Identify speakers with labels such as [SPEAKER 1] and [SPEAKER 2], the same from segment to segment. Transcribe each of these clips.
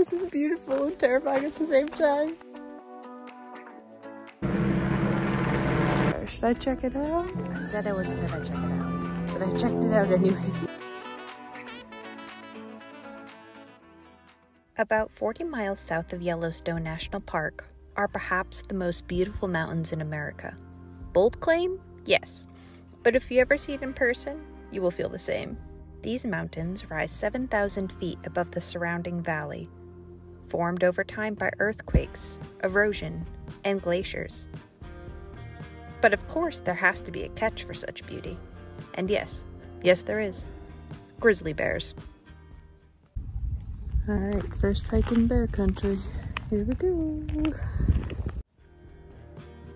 [SPEAKER 1] This is beautiful and terrifying at the same time. Should I check it out? I said I wasn't gonna check it out, but I checked it out anyway.
[SPEAKER 2] About 40 miles south of Yellowstone National Park are perhaps the most beautiful mountains in America. Bold claim? Yes. But if you ever see it in person, you will feel the same. These mountains rise 7,000 feet above the surrounding valley, formed over time by earthquakes, erosion, and glaciers. But of course, there has to be a catch for such beauty. And yes there is. Grizzly bears.
[SPEAKER 1] Alright, first hike in bear country. Here we go.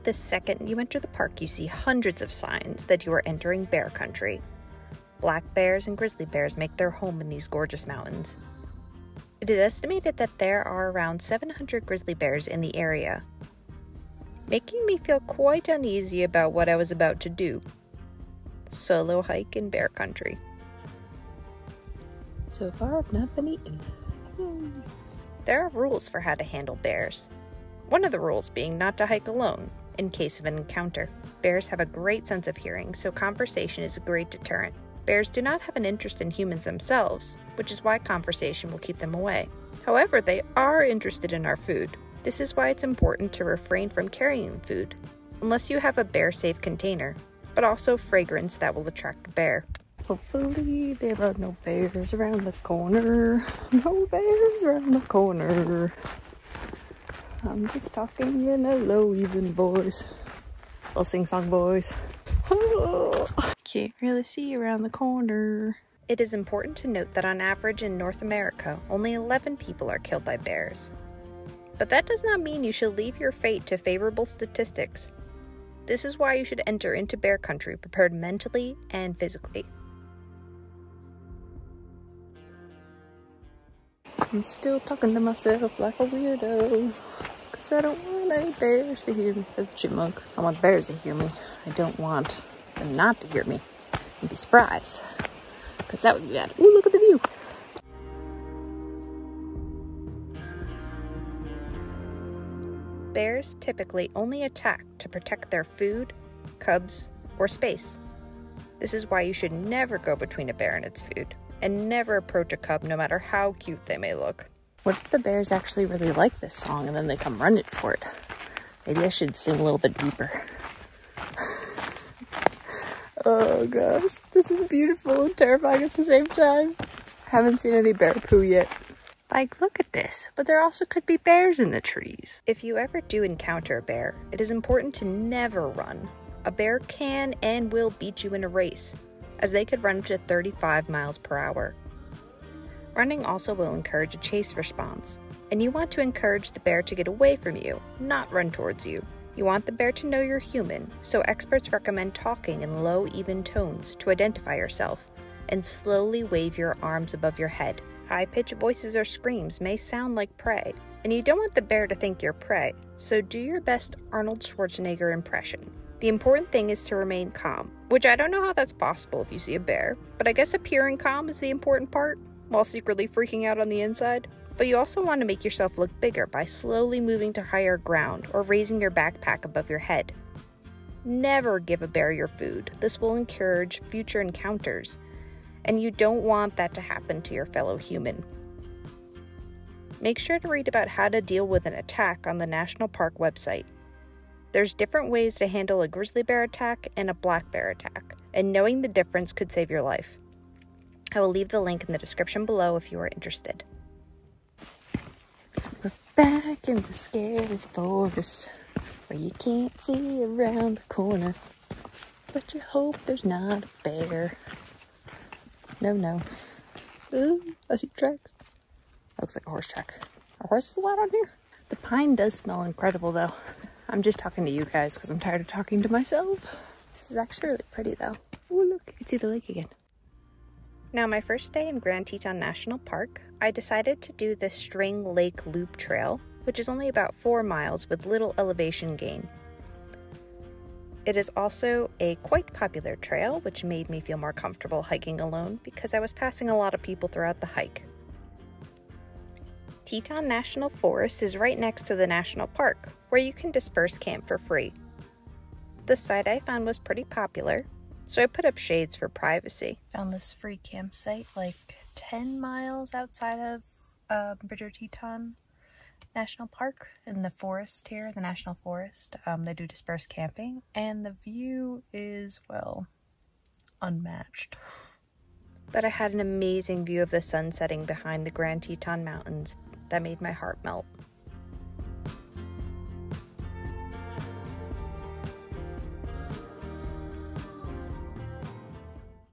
[SPEAKER 2] The second you enter the park, you see hundreds of signs that you are entering bear country. Black bears and grizzly bears make their home in these gorgeous mountains. It is estimated that there are around 700 grizzly bears in the area, making me feel quite uneasy about what I was about to do. Solo hike in bear country.
[SPEAKER 1] So far, I've not been eaten.
[SPEAKER 2] There are rules for how to handle bears. One of the rules being not to hike alone in case of an encounter. Bears have a great sense of hearing, so conversation is a great deterrent. Bears do not have an interest in humans themselves, which is why conversation will keep them away. However, they are interested in our food. This is why it's important to refrain from carrying food, unless you have a bear-safe container, but also fragrance that will attract a bear.
[SPEAKER 1] Hopefully there are no bears around the corner. No bears around the corner. I'm just talking in a low, even voice. Little sing-song voice. Oh, can't really see around the corner.
[SPEAKER 2] It is important to note that on average in North America, only 11 people are killed by bears. But that does not mean you should leave your fate to favorable statistics. This is why you should enter into bear country prepared mentally and physically.
[SPEAKER 1] I'm still talking to myself like a weirdo, because I don't want any bears to hear me. That's a chipmunk. I want bears to hear me. I don't want them not to hear me and be surprised, because that would be bad. Ooh, look at the view.
[SPEAKER 2] Bears typically only attack to protect their food, cubs, or space. This is why you should never go between a bear and its food, and never approach a cub no matter how cute they may look.
[SPEAKER 1] What if the bears actually really like this song and then they come running for it? Maybe I should sing a little bit deeper. Oh gosh, this is beautiful and terrifying at the same time. I haven't seen any bear poo yet. Like, look at this, but there also could be bears in the trees.
[SPEAKER 2] If you ever do encounter a bear, it is important to never run. A bear can and will beat you in a race, as they could run up to 35 miles per hour. Running also will encourage a chase response, and you want to encourage the bear to get away from you, not run towards you. You want the bear to know you're human, so experts recommend talking in low, even tones to identify yourself, and slowly wave your arms above your head. High-pitched voices or screams may sound like prey, and you don't want the bear to think you're prey, so do your best Arnold Schwarzenegger impression. The important thing is to remain calm, which I don't know how that's possible if you see a bear, but I guess appearing calm is the important part, while secretly freaking out on the inside. But you also want to make yourself look bigger by slowly moving to higher ground or raising your backpack above your head. Never give a bear your food. This will encourage future encounters, and you don't want that to happen to your fellow human. Make sure to read about how to deal with an attack on the National Park website. There's different ways to handle a grizzly bear attack and a black bear attack, and knowing the difference could save your life. I will leave the link in the description below if you are interested.
[SPEAKER 1] We're back in the scary forest, where you can't see around the corner, but you hope there's not a bear. No. I see tracks. Looks like a horse track. Are horses allowed on here? The pine does smell incredible though. I'm just talking to you guys because I'm tired of talking to myself. This is actually really pretty though. Oh look, you can see the lake again.
[SPEAKER 2] Now, my first day in Grand Teton National Park, I decided to do the String Lake Loop Trail, which is only about 4 miles with little elevation gain. It is also a quite popular trail, which made me feel more comfortable hiking alone because I was passing a lot of people throughout the hike. Teton National Forest is right next to the national park, where you can disperse camp for free. The site I found was pretty popular, so I put up shades for privacy. Found this free campsite like 10 miles outside of Bridger Teton National Park in the forest here, the National Forest. They do dispersed camping, and the view is, well, unmatched. But I had an amazing view of the sun setting behind the Grand Teton Mountains that made my heart melt.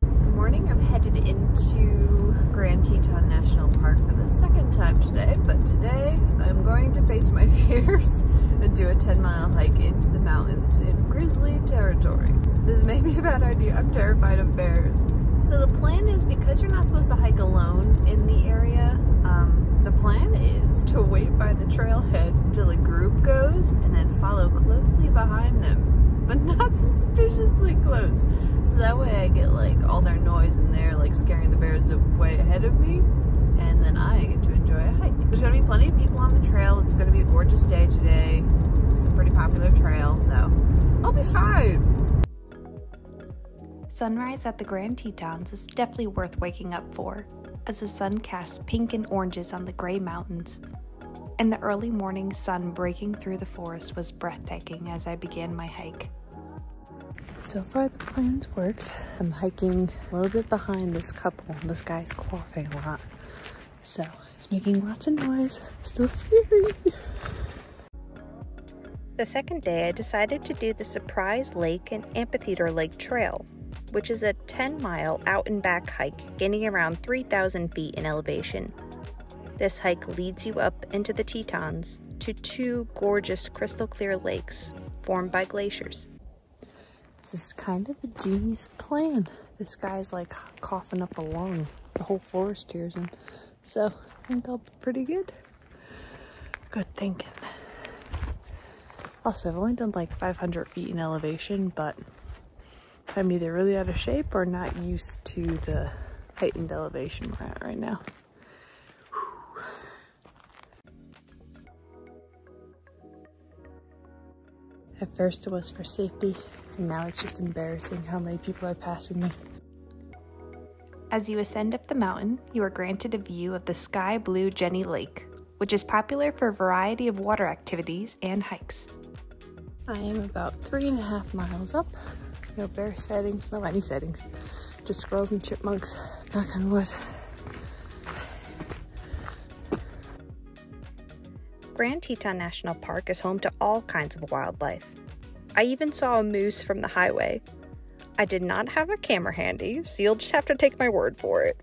[SPEAKER 2] Good morning, I'm headed into Grand Teton National Park for the second time today, but today I'm going to face my fears and do a 10-mile hike into the mountains in grizzly territory. This may be a bad idea, I'm terrified of bears. So the plan is, because you're not supposed to hike alone in the area, the plan is to wait by the trailhead until a group goes and then follow closely behind them, but not suspiciously close. So that way I get like all their noise and they're like scaring the bears way ahead of me, and then I get to enjoy a hike. There's gonna be plenty of people on the trail. It's gonna be a gorgeous day today. It's a pretty popular trail, so I'll be fine. Sunrise at the Grand Tetons is definitely worth waking up for, as the sun casts pink and oranges on the gray mountains, and the early morning sun breaking through the forest was breathtaking as I began my hike. So far the plan's worked. I'm hiking a little bit behind this couple. This guy's coughing a lot, so he's making lots of noise. Still scary. The second day I decided to do the Surprise Lake and Amphitheater Lake Trail, which is a 10-mile out and back hike gaining around 3,000 feet in elevation. This hike leads you up into the Tetons to two gorgeous crystal clear lakes formed by glaciers. This is kind of a genius plan. This guy's like coughing up a lung. The whole forest hears him. So I think I'll be pretty good. Good thinking. Also, I've only done like 500 feet in elevation, but I'm either really out of shape or not used to the heightened elevation we're at right now. Whew. At first it was for safety, and now it's just embarrassing how many people are passing me. As you ascend up the mountain, you are granted a view of the sky blue Jenny Lake, which is popular for a variety of water activities and hikes. I am about 3.5 miles up. No bear sightings, no any sightings, just squirrels and chipmunks, knock on wood. Grand Teton National Park is home to all kinds of wildlife. I even saw a moose from the highway. I did not have a camera handy, so you'll just have to take my word for it.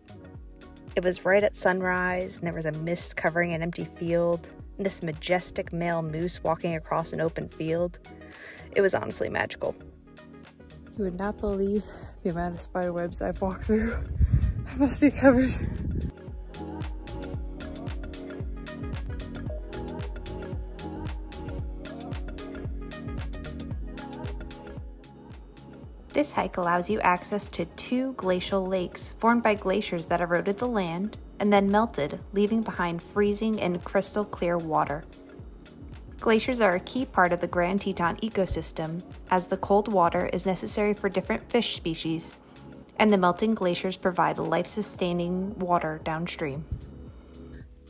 [SPEAKER 2] It was right at sunrise, and there was a mist covering an empty field, and this majestic male moose walking across an open field. It was honestly magical. You would not believe the amount of spider webs I've walked through. I must be covered. This hike allows you access to two glacial lakes formed by glaciers that eroded the land and then melted, leaving behind freezing and crystal clear water. Glaciers are a key part of the Grand Teton ecosystem, as the cold water is necessary for different fish species, and the melting glaciers provide life-sustaining water downstream.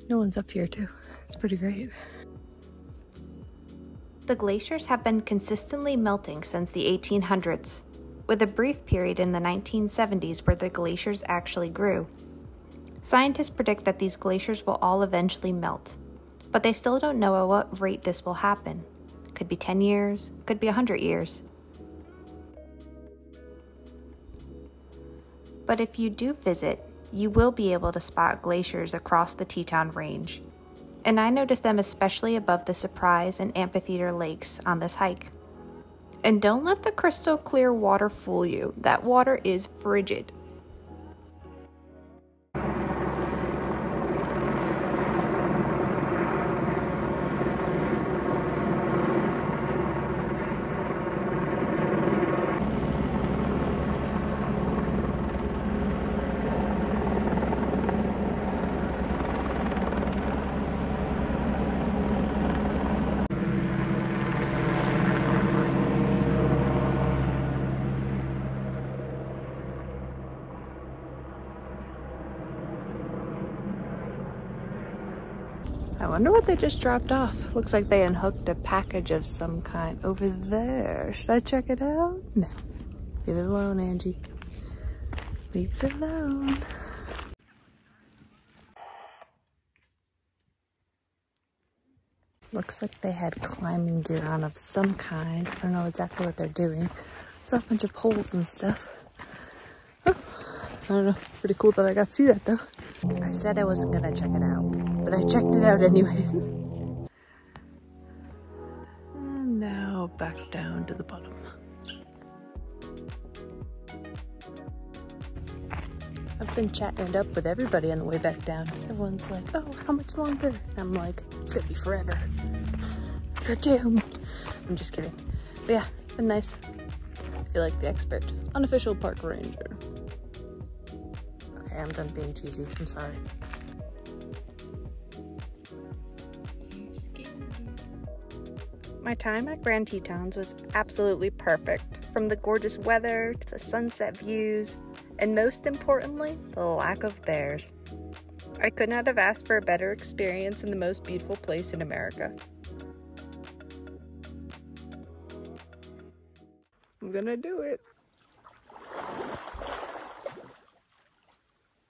[SPEAKER 2] No one's up here too. It's pretty great. The glaciers have been consistently melting since the 1800s, with a brief period in the 1970s where the glaciers actually grew. Scientists predict that these glaciers will all eventually melt, but they still don't know at what rate this will happen. Could be 10 years, could be 100 years. But if you do visit, you will be able to spot glaciers across the Teton Range, and I noticed them especially above the Surprise and Amphitheater lakes on this hike. And don't let the crystal clear water fool you. That water is frigid.
[SPEAKER 1] I wonder what they just dropped off. Looks like they unhooked a package of some kind over there. Should I check it out? No. Leave it alone, Angie. Leave it alone. Looks like they had climbing gear on of some kind. I don't know exactly what they're doing. Saw a bunch of poles and stuff. Oh, I don't know. Pretty cool that I got to see that though. I said I wasn't gonna check it out, but I checked it out anyways. And now back down to the bottom. I've been chatting it up with everybody on the way back down. Everyone's like, oh, how much longer? And I'm like, it's gonna be forever. You're doomed. I'm just kidding. But yeah, it's been nice. I feel like the expert, unofficial park ranger. Okay, I'm done being cheesy. I'm sorry.
[SPEAKER 2] My time at Grand Tetons was absolutely perfect, from the gorgeous weather to the sunset views, and most importantly, the lack of bears. I could not have asked for a better experience in the most beautiful place in America.
[SPEAKER 1] I'm gonna do it.